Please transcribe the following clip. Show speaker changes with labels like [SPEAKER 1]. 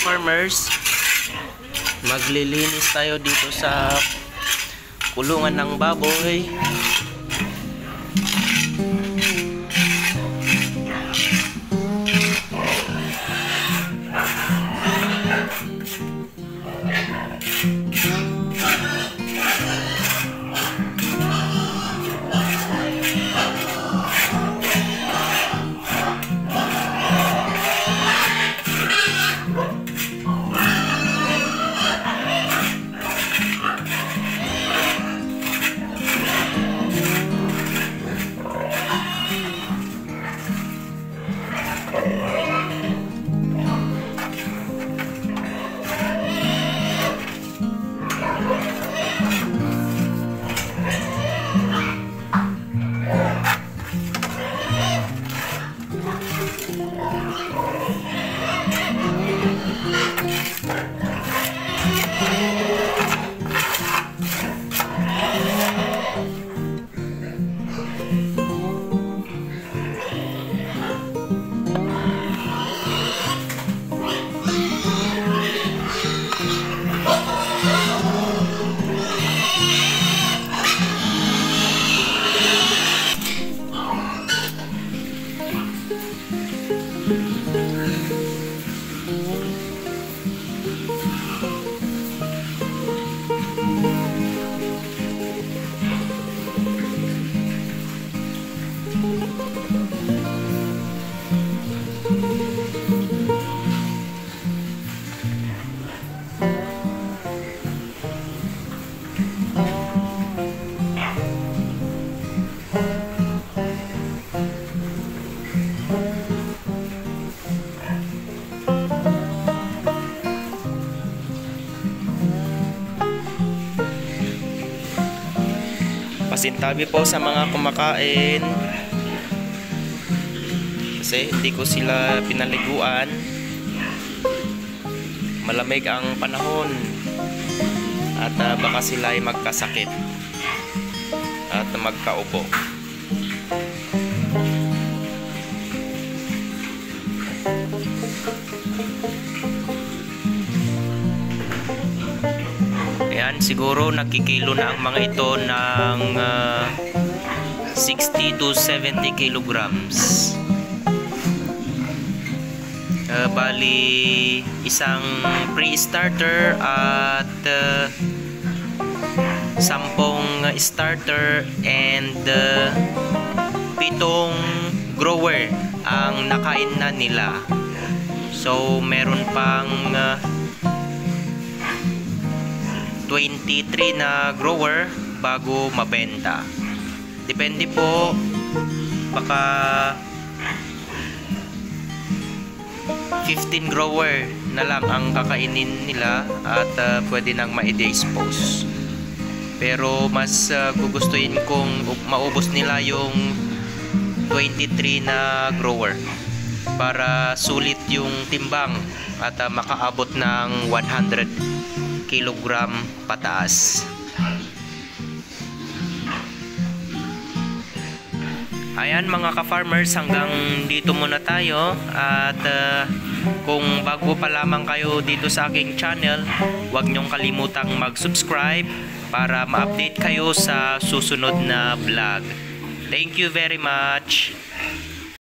[SPEAKER 1] ka-farmers, maglilinis tayo dito sa kulungan ng baboy. Pasintabi po sa mga kumakain kasi hindi ko sila pinaliguan. Malamig ang panahon at baka sila ay magkasakit at magkaubo. Ayan, siguro nakikilo na ang mga ito ng 60 to 70 kilograms. Bali, isang pre-starter at 10 starter and 7 grower ang nakain na nila. So, meron pang 23 na grower bago mabenta. Depende po, baka 15 grower na lang ang kakainin nila at pwede nang ma-dispose. Pero mas gugustuhin kong maubos nila yung 23 na grower para sulit yung timbang at makaabot ng 100 kilogram pataas. Ayan mga ka-farmers, hanggang dito muna tayo at kung bago pa lamang kayo dito sa aking channel, huwag nyong kalimutang mag-subscribe para ma-update kayo sa susunod na vlog. Thank you very much.